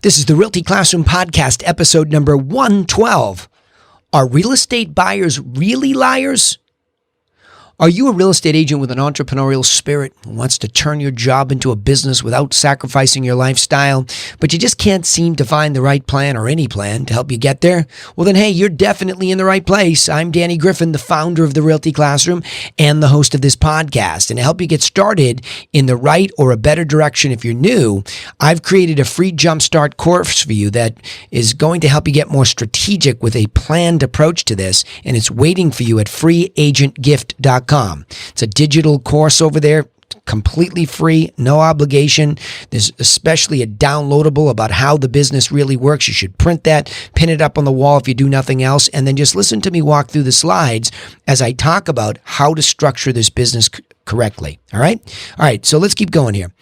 This is the Realty Classroom Podcast, episode number 112. Are real estate buyers really liars? Are you a real estate agent with an entrepreneurial spirit who wants to turn your job into a business without sacrificing your lifestyle, but you just can't seem to find the right plan or any plan to help you get there? Well, then, hey, you're definitely in the right place. I'm Danny Griffin, the founder of the Realty Classroom and the host of this podcast. And to help you get started in the right or a better direction if you're new, I've created a free jumpstart course for you that is going to help you get more strategic with a planned approach to this, and it's waiting for you at freeagentgift.com. It's a digital course over there, completely free, no obligation. There's especially a downloadable about how the business really works. You should print that, pin it up on the wall if you do nothing else, and then just listen to me walk through the slides as I talk about how to structure this business correctly. All right? All right, so let's keep going here.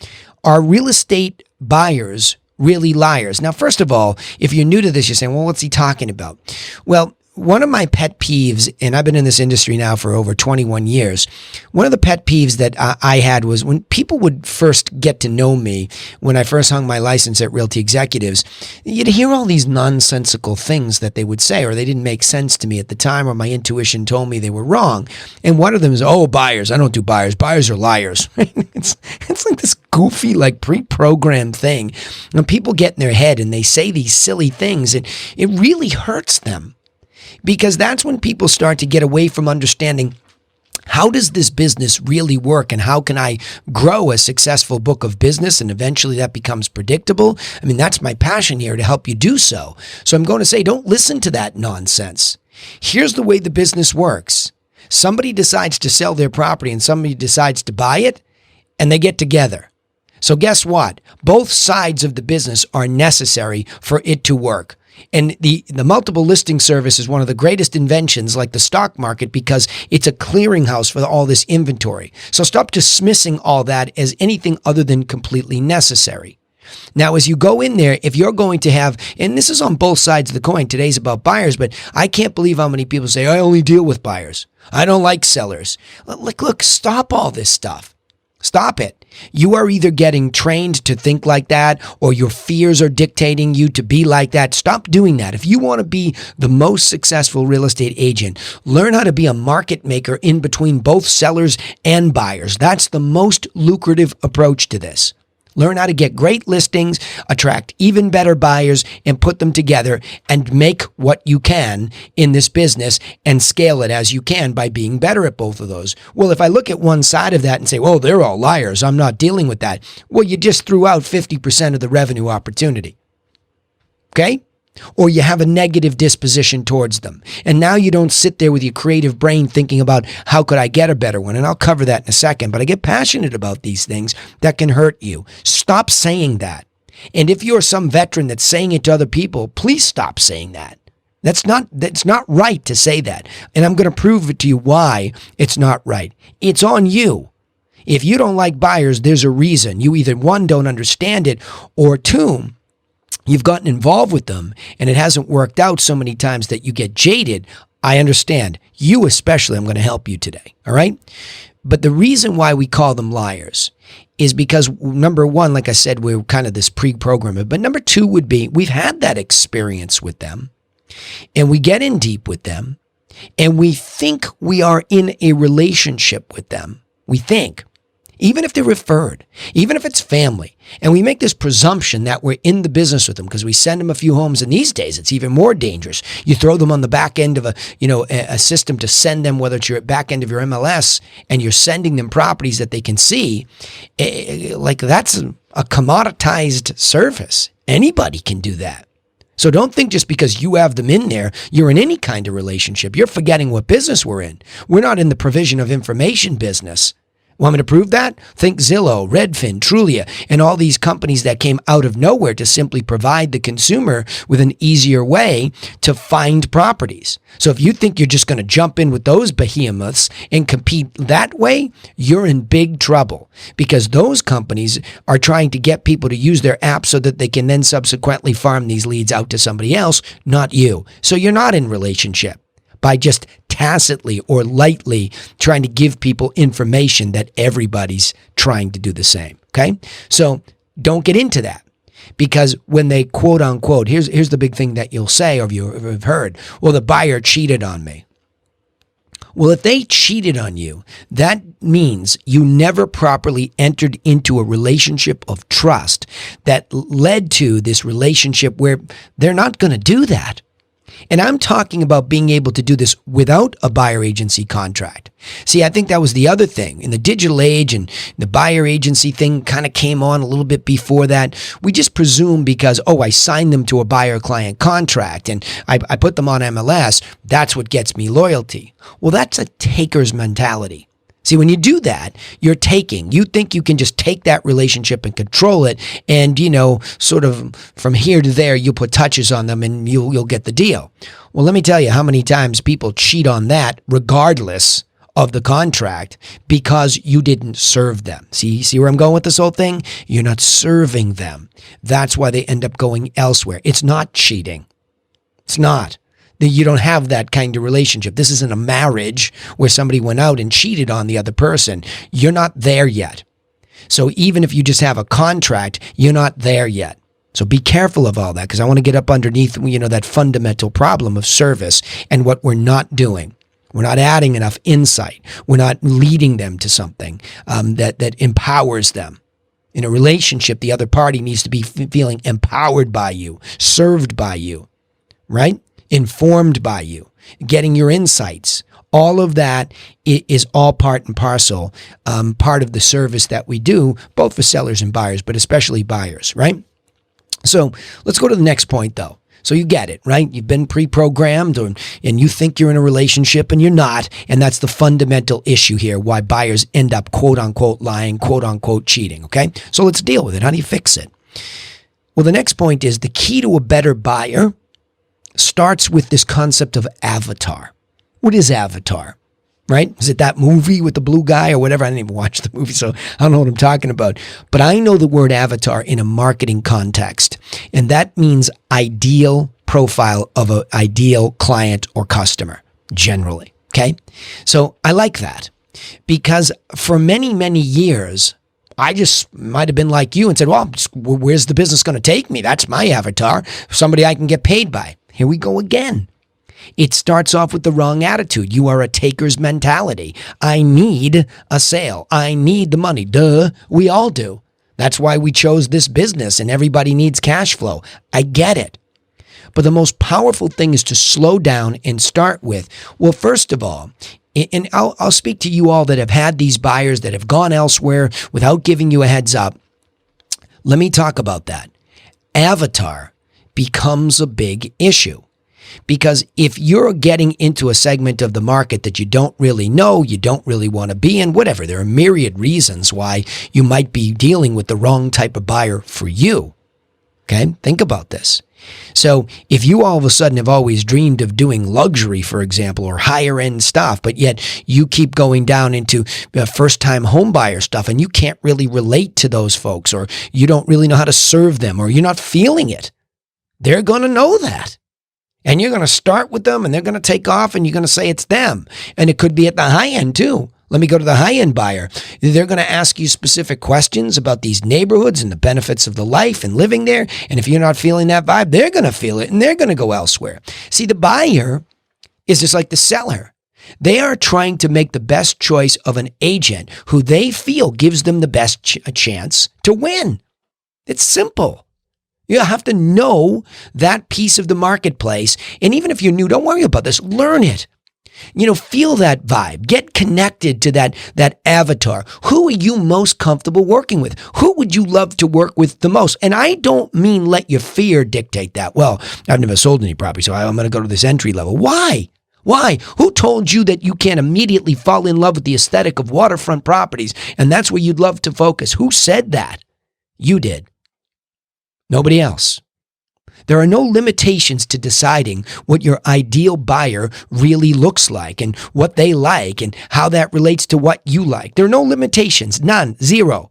Are real estate buyers really liars? Now, first of all, if you're new to this, you're saying, well, what's he talking about? Well, one of my pet peeves, and I've been in this industry now for over 21 years, one of the pet peeves that I had was when people would first get to know me, when I first hung my license at Realty Executives, you'd hear all these nonsensical things that they would say, or they didn't make sense to me at the time, or my intuition told me they were wrong. And one of them is, oh, buyers. I don't do buyers. Buyers are liars. It's like this goofy, like pre-programmed thing. And people get in their head and they say these silly things, and it really hurts them. Because that's when people start to get away from understanding, how does this business really work and how can I grow a successful book of business and eventually that becomes predictable? I mean, that's my passion here, to help you do so. So I'm going to say, don't listen to that nonsense. Here's the way the business works. Somebody decides to sell their property and somebody decides to buy it, and they get together. So guess what? Both sides of the business are necessary for it to work. And the multiple listing service is one of the greatest inventions, like the stock market, because it's a clearinghouse for all this inventory. So stop dismissing all that as anything other than completely necessary. Now, as you go in there, if you're going to have, and this is on both sides of the coin, today's about buyers, but I can't believe how many people say, I only deal with buyers. I don't like sellers. Look, stop all this stuff. Stop it. You are either getting trained to think like that, or your fears are dictating you to be like that. Stop doing that. If you want to be the most successful real estate agent, learn how to be a market maker in between both sellers and buyers. That's the most lucrative approach to this. Learn how to get great listings, attract even better buyers, and put them together and make what you can in this business and scale it as you can by being better at both of those. Well, if I look at one side of that and say, well, they're all liars, I'm not dealing with that. Well, you just threw out 50% of the revenue opportunity. Okay? Or you have a negative disposition towards them. And now you don't sit there with your creative brain thinking about, how could I get a better one? And I'll cover that in a second. But I get passionate about these things that can hurt you. Stop saying that. And if you're some veteran that's saying it to other people, please stop saying that. That's not right to say that. And I'm going to prove it to you why it's not right. It's on you. If you don't like buyers, there's a reason. You either, one, don't understand it, or two, you've gotten involved with them and it hasn't worked out so many times that you get jaded. I understand. You especially, I'm going to help you today. All right? But the reason why we call them liars is because, number one, like I said, we're kind of this pre-programmer. But number two would be, we've had that experience with them and we get in deep with them and we think we are in a relationship with them. We think. Even if they're referred, even if it's family, and we make this presumption that we're in the business with them because we send them a few homes, and these days it's even more dangerous. You throw them on the back end of a system to send them, whether it's your back end of your MLS, and you're sending them properties that they can see, like that's a commoditized service. Anybody can do that. So don't think just because you have them in there, you're in any kind of relationship. You're forgetting what business we're in. We're not in the provision of information business. Want me to prove that? Think Zillow, Redfin, Trulia, and all these companies that came out of nowhere to simply provide the consumer with an easier way to find properties. So if you think you're just going to jump in with those behemoths and compete that way, you're in big trouble, because those companies are trying to get people to use their app so that they can then subsequently farm these leads out to somebody else, not you. So you're not in relationship by just tacitly or lightly trying to give people information that everybody's trying to do the same. Okay? So don't get into that. Because when they quote unquote, here's the big thing that you'll say or you've heard, well, the buyer cheated on me. Well, if they cheated on you, that means you never properly entered into a relationship of trust that led to this relationship where they're not going to do that. And I'm talking about being able to do this without a buyer agency contract. See, I think that was the other thing. In the digital age, and the buyer agency thing kind of came on a little bit before that. We just presume because, I signed them to a buyer-client contract and I put them on MLS, that's what gets me loyalty. Well, that's a taker's mentality. See, when you do that, you're taking. You think you can just take that relationship and control it and, sort of from here to there, you'll put touches on them and you'll get the deal. Well, let me tell you how many times people cheat on that regardless of the contract because you didn't serve them. See where I'm going with this whole thing? You're not serving them. That's why they end up going elsewhere. It's not cheating. It's not. You don't have that kind of relationship. This isn't a marriage where somebody went out and cheated on the other person. You're not there yet. So even if you just have a contract, you're not there yet. So be careful of all that because I want to get up underneath, that fundamental problem of service and what we're not doing. We're not adding enough insight. We're not leading them to something that empowers them. In a relationship, the other party needs to be feeling empowered by you, served by you, right? Informed by you, getting your insights. All of that is all part and parcel, part of the service that we do, both for sellers and buyers, but especially buyers, right? So let's go to the next point, though. So you get it, right? You've been pre-programmed and you think you're in a relationship and you're not, and that's the fundamental issue here, why buyers end up quote-unquote lying, quote-unquote cheating, okay? So let's deal with it. How do you fix it? Well, the next point is the key to a better buyer starts with this concept of avatar. What is avatar? Right? Is it that movie with the blue guy or whatever? I didn't even watch the movie, so I don't know what I'm talking about. But I know the word avatar in a marketing context, and that means ideal profile of an ideal client or customer, generally. Okay? So I like that because for many, many years, I just might have been like you and said, well, where's the business going to take me? That's my avatar, somebody I can get paid by. Here we go again. It starts off with the wrong attitude. You are a taker's mentality. I need a sale. I need the money. Duh, we all do. That's why we chose this business and everybody needs cash flow. I get it. But the most powerful thing is to slow down and start with, well, first of all, and I'll speak to you all that have had these buyers that have gone elsewhere without giving you a heads up. Let me talk about that. Avatar becomes a big issue. Because if you're getting into a segment of the market that you don't really know, you don't really want to be in, whatever, there are myriad reasons why you might be dealing with the wrong type of buyer for you. Okay? Think about this. So if you all of a sudden have always dreamed of doing luxury, for example, or higher end stuff, but yet you keep going down into first time home buyer stuff and you can't really relate to those folks, or you don't really know how to serve them, or you're not feeling it, they're going to know that. And you're going to start with them and they're going to take off and you're going to say it's them. And it could be at the high end too. Let me go to the high-end buyer. They're going to ask you specific questions about these neighborhoods and the benefits of the life and living there. And if you're not feeling that vibe, they're going to feel it and they're going to go elsewhere. See, the buyer is just like the seller. They are trying to make the best choice of an agent who they feel gives them the best chance to win. It's simple. You have to know that piece of the marketplace. And even if you're new, don't worry about this. Learn it. Feel that vibe. Get connected to that avatar. Who are you most comfortable working with? Who would you love to work with the most? And I don't mean let your fear dictate that. Well, I've never sold any property, so I'm going to go to this entry level. Why? Why? Who told you that you can't immediately fall in love with the aesthetic of waterfront properties and that's where you'd love to focus? Who said that? You did. Nobody else. There are no limitations to deciding what your ideal buyer really looks like and what they like and how that relates to what you like. There are no limitations. None. Zero.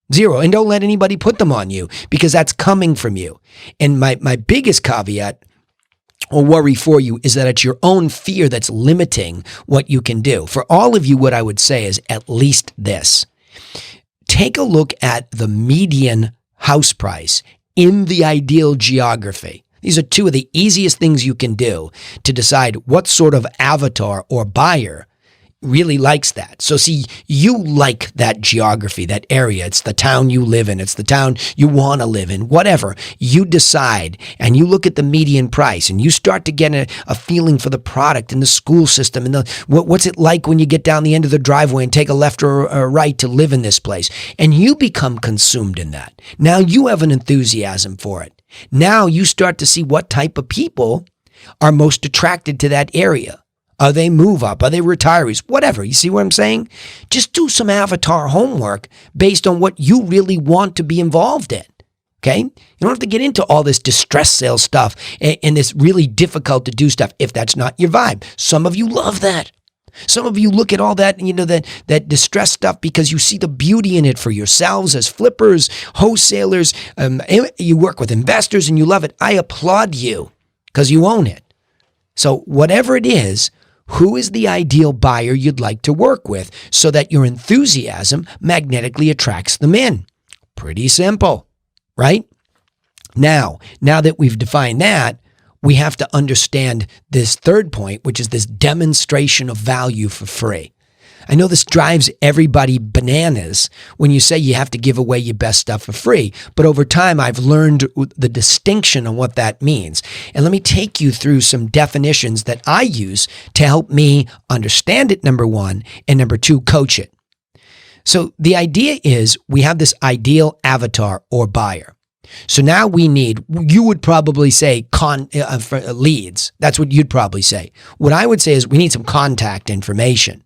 And don't let anybody put them on you because that's coming from you. And my biggest caveat or worry for you is that it's your own fear that's limiting what you can do. For all of you, what I would say is at least this. Take a look at the median house price in the ideal geography. These are two of the easiest things you can do to decide what sort of avatar or buyer really likes that. So see, you like that geography, that area. It's the town you live in. It's the town you want to live in, whatever. You decide and you look at the median price and you start to get a feeling for the product and the school system and what's it like when you get down the end of the driveway and take a left or a right to live in this place. And you become consumed in that. Now you have an enthusiasm for it. Now you start to see what type of people are most attracted to that area. Are they move up? Are they retirees? Whatever. You see what I'm saying? Just do some avatar homework based on what you really want to be involved in. Okay? You don't have to get into all this distress sales stuff and this really difficult to do stuff if that's not your vibe. Some of you love that. Some of you look at all that, that distress stuff because you see the beauty in it for yourselves as flippers, wholesalers. You work with investors and you love it. I applaud you because you own it. So whatever it is, who is the ideal buyer you'd like to work with so that your enthusiasm magnetically attracts them in? Pretty simple, right? Now that we've defined that, we have to understand this third point, which is this demonstration of value for free. I know this drives everybody bananas when you say you have to give away your best stuff for free, but over time I've learned the distinction on what that means. And let me take you through some definitions that I use to help me understand it, number one, and number two, coach it. So the idea is we have this ideal avatar or buyer. So now we need, you would probably say for leads. That's what you'd probably say. What I would say is we need some contact information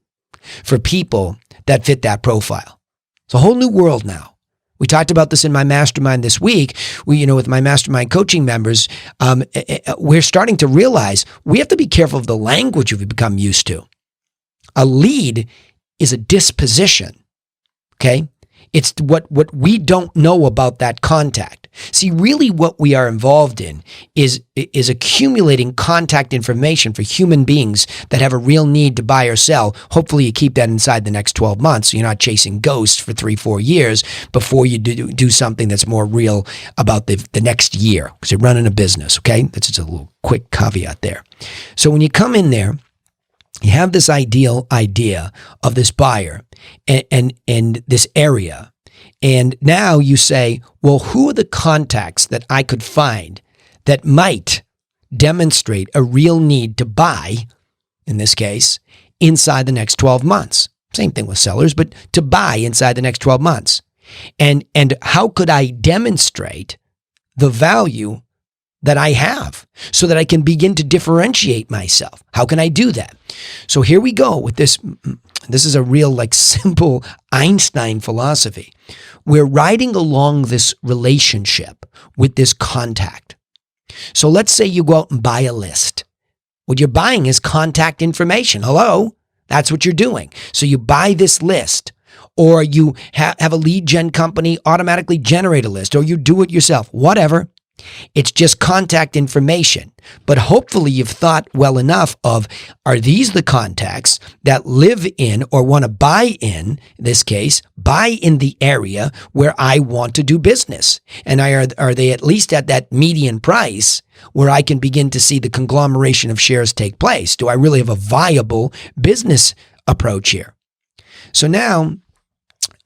for people that fit that profile. It's a whole new world now. We talked about this in my mastermind this week. With my mastermind coaching members, we're starting to realize we have to be careful of the language we've become used to. A lead is a disposition, okay? It's what we don't know about that contact. See, really what we are involved in is accumulating contact information for human beings that have a real need to buy or sell. Hopefully you keep that inside the next 12 months so you're not chasing ghosts for 3-4 years before you do something that's more real about the next year because you're running a business, okay? That's just a little quick caveat there. So when you come in there, you have this ideal idea of this buyer and this area. And now you say, well, who are the contacts that I could find that might demonstrate a real need to buy, in this case, inside the next 12 months? Same thing with sellers, but to buy inside the next 12 months. And how could I demonstrate the value that I have so that I can begin to differentiate myself? How can I do that? So here we go with this. This is a real simple Einstein philosophy. We're riding along this relationship with this contact. So let's say you go out and buy a list. What you're buying is contact information. Hello? That's what you're doing. So you buy this list, or you have a lead gen company automatically generate a list, or you do it yourself, whatever. It's just contact information. But hopefully you've thought well enough of, are these the contacts that live in or want to buy in this case, buy in the area where I want to do business? And are they at least at that median price where I can begin to see the conglomeration of shares take place? Do I really have a viable business approach here? So now,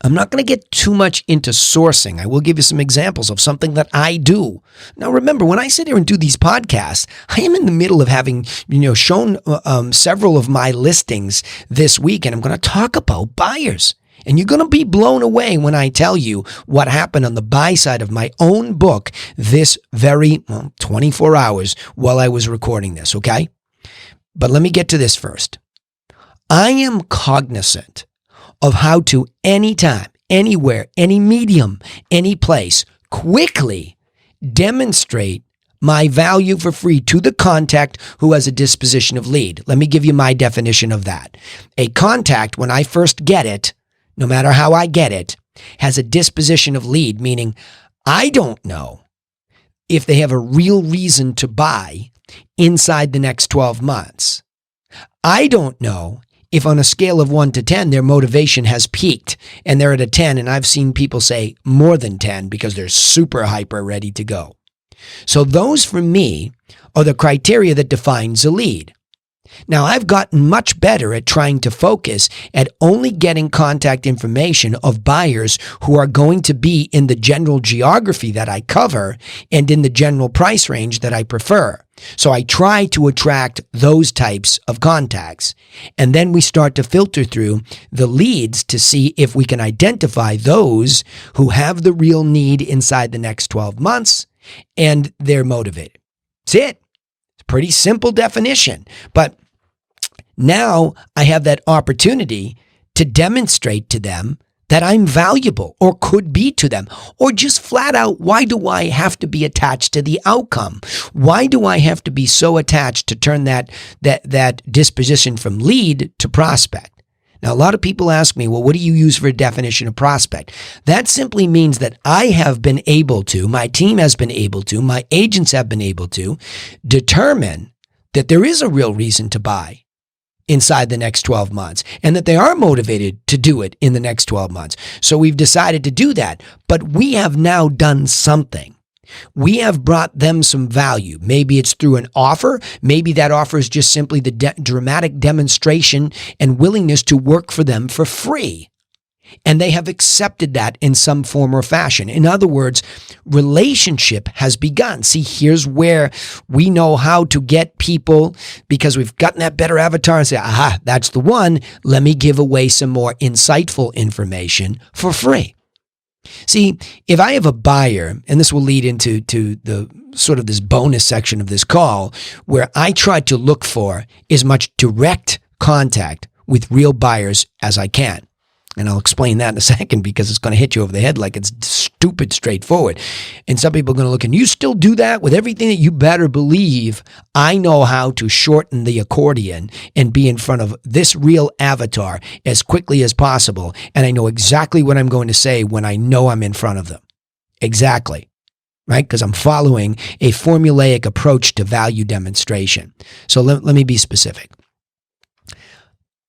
I'm not going to get too much into sourcing. I will give you some examples of something that I do. Now, remember, when I sit here and do these podcasts, I am in the middle of having, shown several of my listings this week, and I'm going to talk about buyers. And you're going to be blown away when I tell you what happened on the buy side of my own book this very 24 hours while I was recording this, okay? But let me get to this first. I am cognizant of how to anytime, anywhere, any medium, any place, quickly demonstrate my value for free to the contact who has a disposition of lead. Let me give you my definition of that. A contact, when I first get it, no matter how I get it, has a disposition of lead, meaning I don't know if they have a real reason to buy inside the next 12 months. I don't know if on a scale of 1 to 10, their motivation has peaked and they're at a 10, and I've seen people say more than 10 because they're super hyper ready to go. So those for me are the criteria that defines a lead. Now, I've gotten much better at trying to focus at only getting contact information of buyers who are going to be in the general geography that I cover and in the general price range that I prefer. So I try to attract those types of contacts. And then we start to filter through the leads to see if we can identify those who have the real need inside the next 12 months and they're motivated. That's it. Pretty simple definition, but now I have that opportunity to demonstrate to them that I'm valuable or could be to them, or just flat out, why do I have to be attached to the outcome? Why do I have to be so attached to turn that disposition from lead to prospect? Now, a lot of people ask me, well, what do you use for a definition of prospect? That simply means that I have been able to, my team has been able to, my agents have been able to determine that there is a real reason to buy inside the next 12 months and that they are motivated to do it in the next 12 months. So we've decided to do that, but we have now done something. We have brought them some value. Maybe it's through an offer. Maybe that offer is just simply the dramatic demonstration and willingness to work for them for free. And they have accepted that in some form or fashion. In other words, relationship has begun. See, here's where we know how to get people, because we've gotten that better avatar and say, aha, that's the one. Let me give away some more insightful information for free. See, if I have a buyer, and this will lead into the sort of this bonus section of this call, where I try to look for as much direct contact with real buyers as I can. And I'll explain that in a second because it's going to hit you over the head like it's stupid straightforward. And some people are going to look, and you still do that with everything that you better believe. I know how to shorten the accordion and be in front of this real avatar as quickly as possible. And I know exactly what I'm going to say when I know I'm in front of them. Exactly. Right? Because I'm following a formulaic approach to value demonstration. So let me be specific.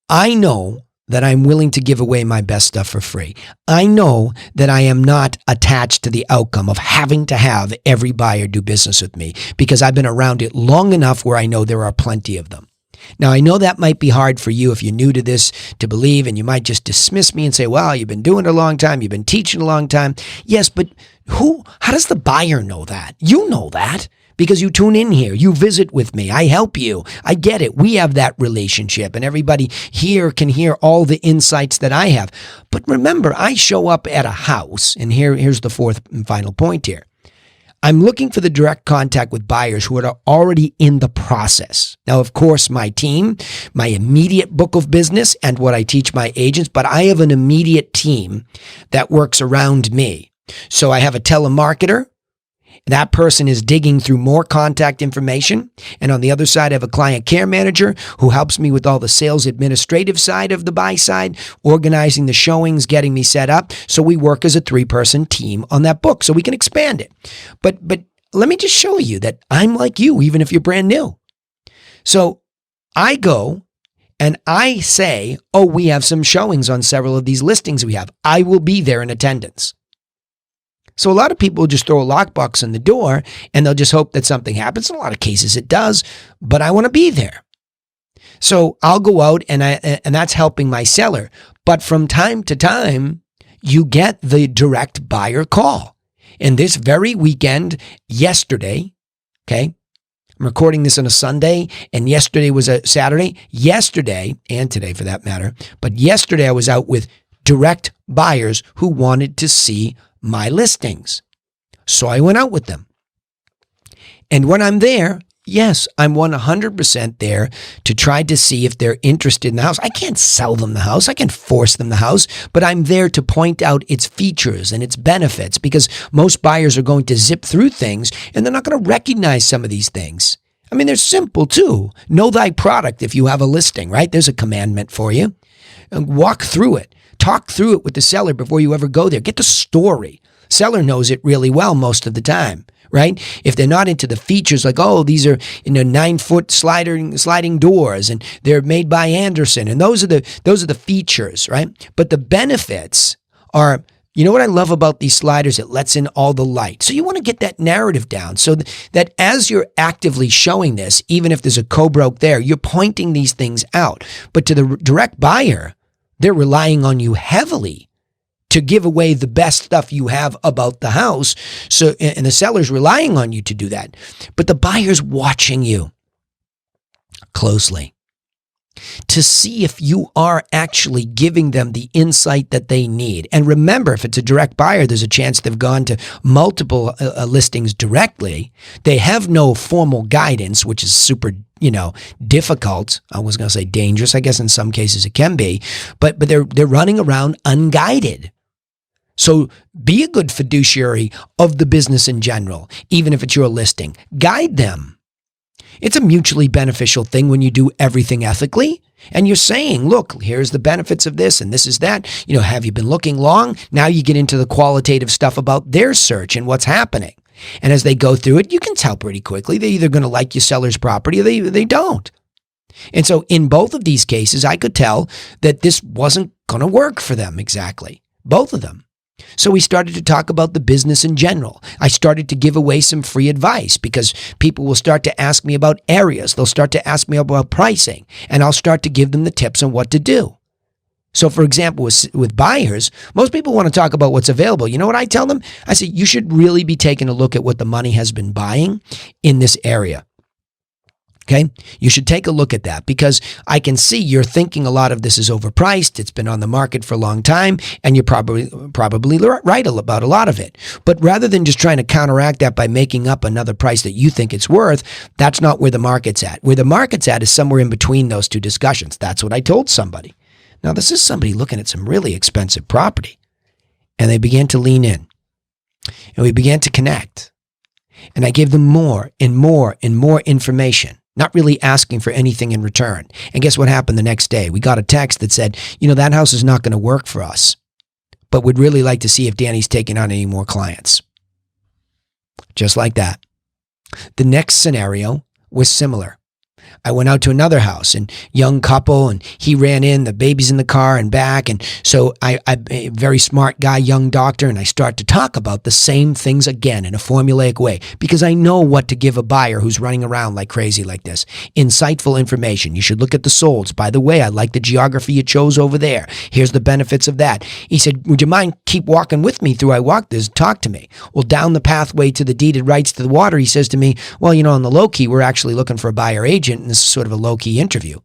I know that I'm willing to give away my best stuff for free. I know that I am not attached to the outcome of having to have every buyer do business with me because I've been around it long enough where I know there are plenty of them. Now, I know that might be hard for you if you're new to this to believe, and you might just dismiss me and say, well, you've been doing it a long time, you've been teaching a long time. Yes, but how does the buyer know that? You know that. Because you tune in here, you visit with me, I help you, I get it, we have that relationship, and everybody here can hear all the insights that I have. But remember, I show up at a house, and here's the fourth and final point here. I'm looking for the direct contact with buyers who are already in the process. Now, of course, my team, my immediate book of business, and what I teach my agents, but I have an immediate team that works around me. So I have a telemarketer. That person is digging through more contact information. And on the other side, I have a client care manager who helps me with all the sales administrative side of the buy side, organizing the showings, getting me set up. So we work as a 3-person team on that book so we can expand it. But let me just show you that I'm like you, even if you're brand new. So I go and I say, oh, we have some showings on several of these listings we have. I will be there in attendance. So a lot of people just throw a lockbox in the door and they'll just hope that something happens. In a lot of cases it does, but I want to be there. So I'll go out and that's helping my seller. But from time to time, you get the direct buyer call. And this very weekend, yesterday, okay, I'm recording this on a Sunday, and yesterday was a Saturday. Yesterday, and today for that matter, but yesterday I was out with direct buyers who wanted to see my listings. So I went out with them. And when I'm there, yes, I'm 100% there to try to see if they're interested in the house. I can't sell them the house. I can't force them the house, but I'm there to point out its features and its benefits because most buyers are going to zip through things and they're not going to recognize some of these things. I mean, they're simple too. Know thy product if you have a listing, right? There's a commandment for you. And walk through it. Talk through it with the seller before you ever go there. Get the story. Seller knows it really well most of the time, right? If they're not into the features like, oh, these are 9-foot sliding doors and they're made by Anderson, and those are the features, right? But the benefits are, you know what I love about these sliders? It lets in all the light. So you want to get that narrative down so that as you're actively showing this, even if there's a co-broke there, you're pointing these things out. But to the direct buyer, they're relying on you heavily to give away the best stuff you have about the house. So, and the seller's relying on you to do that. But the buyer's watching you closely to see if you are actually giving them the insight that they need. And remember, if it's a direct buyer, there's a chance they've gone to multiple listings directly. They have no formal guidance, which is super, difficult. I was going to say dangerous. I guess in some cases it can be, but they're running around unguided. So be a good fiduciary of the business in general, even if it's your listing. Guide them. It's a mutually beneficial thing when you do everything ethically. And you're saying, look, here's the benefits of this and this is that. Have you been looking long? Now you get into the qualitative stuff about their search and what's happening. And as they go through it, you can tell pretty quickly they're either going to like your seller's property or they don't. And so in both of these cases, I could tell that this wasn't going to work for them exactly. Both of them. So we started to talk about the business in general. I started to give away some free advice because people will start to ask me about areas. They'll start to ask me about pricing, and I'll start to give them the tips on what to do. So for example, with buyers, most people want to talk about what's available. You know what I tell them? I say, you should really be taking a look at what the money has been buying in this area. Okay, you should take a look at that because I can see you're thinking a lot of this is overpriced. It's been on the market for a long time, and you're probably right about a lot of it. But rather than just trying to counteract that by making up another price that you think it's worth, that's not where the market's at. Where the market's at is somewhere in between those two discussions. That's what I told somebody. Now, this is somebody looking at some really expensive property, and they began to lean in, and we began to connect, and I gave them more and more and more information. Not really asking for anything in return. And guess what happened the next day? We got a text that said, that house is not going to work for us, but we'd really like to see if Danny's taking on any more clients. Just like that. The next scenario was similar. I went out to another house and young couple, and he ran in, the baby's in the car and back. And so I a very smart guy, young doctor, and I start to talk about the same things again in a formulaic way because I know what to give a buyer who's running around like crazy like this. Insightful information. You should look at the solds. By the way, I like the geography you chose over there. Here's the benefits of that. He said, would you mind keep walking with me through I walk this? Talk to me. Well, down the pathway to the deeded rights to the water, he says to me, well, on the low key, we're actually looking for a buyer agent. This is sort of a low-key interview.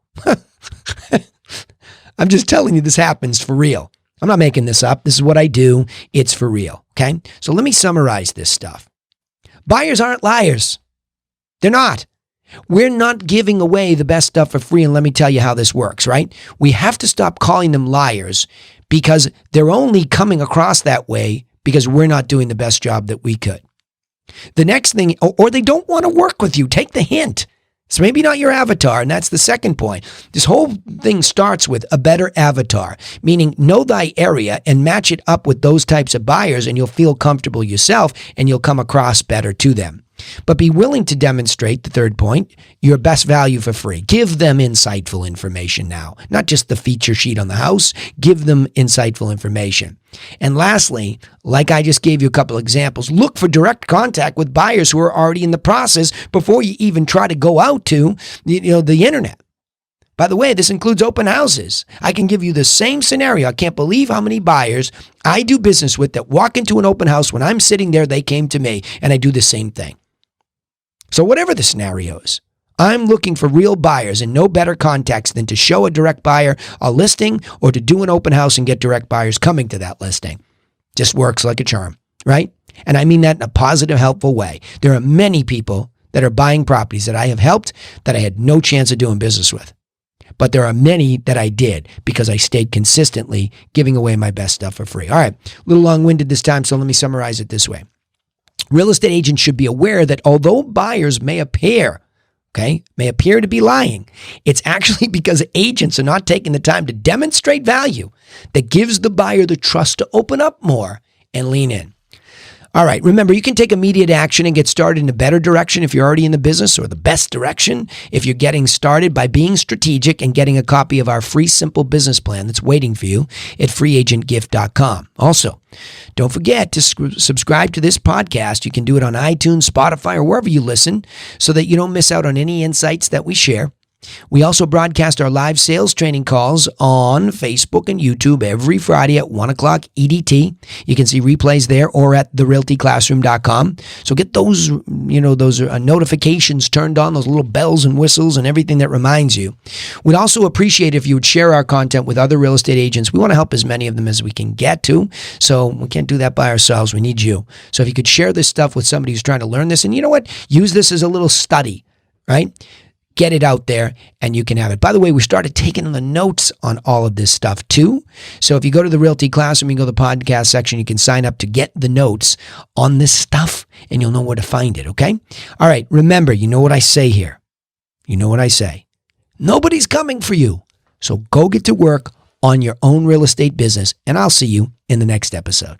I'm just telling you this happens for real. I'm not making this up. This is what I do. It's for real. Okay? So let me summarize this stuff. Buyers aren't liars. They're not. We're not giving away the best stuff for free, and let me tell you how this works, right? We have to stop calling them liars because they're only coming across that way because we're not doing the best job that we could. The next thing, or they don't want to work with you. Take the hint. It's maybe not your avatar, and that's the second point. This whole thing starts with a better avatar, meaning know thy area and match it up with those types of buyers, and you'll feel comfortable yourself, and you'll come across better to them. But be willing to demonstrate, the third point, your best value for free. Give them insightful information now, not just the feature sheet on the house. Give them insightful information. And lastly, like I just gave you a couple examples, look for direct contact with buyers who are already in the process before you even try to go out to the internet. By the way, this includes open houses. I can give you the same scenario. I can't believe how many buyers I do business with that walk into an open house. When I'm sitting there, they came to me, and I do the same thing. So whatever the scenario is, I'm looking for real buyers, and no better context than to show a direct buyer a listing or to do an open house and get direct buyers coming to that listing. Just works like a charm, right? And I mean that in a positive, helpful way. There are many people that are buying properties that I have helped that I had no chance of doing business with. But there are many that I did because I stayed consistently giving away my best stuff for free. All right, a little long-winded this time, so let me summarize it this way. Real estate agents should be aware that although buyers may appear to be lying, it's actually because agents are not taking the time to demonstrate value that gives the buyer the trust to open up more and lean in. All right. Remember, you can take immediate action and get started in a better direction if you're already in the business, or the best direction if you're getting started, by being strategic and getting a copy of our free simple business plan that's waiting for you at freeagentgift.com. Also, don't forget to subscribe to this podcast. You can do it on iTunes, Spotify, or wherever you listen, so that you don't miss out on any insights that we share. We also broadcast our live sales training calls on Facebook and YouTube every Friday at 1 o'clock EDT. You can see replays there or at therealtyclassroom.com. So get those, those notifications turned on, those little bells and whistles and everything that reminds you. We'd also appreciate if you would share our content with other real estate agents. We want to help as many of them as we can get to. So we can't do that by ourselves. We need you. So if you could share this stuff with somebody who's trying to learn this, and you know what? Use this as a little study, right? Get it out there and you can have it. By the way, we started taking the notes on all of this stuff too. So if you go to the Realty Classroom, you can go to the podcast section, you can sign up to get the notes on this stuff and you'll know where to find it, okay? All right, remember, you know what I say here. You know what I say. Nobody's coming for you. So go get to work on your own real estate business, and I'll see you in the next episode.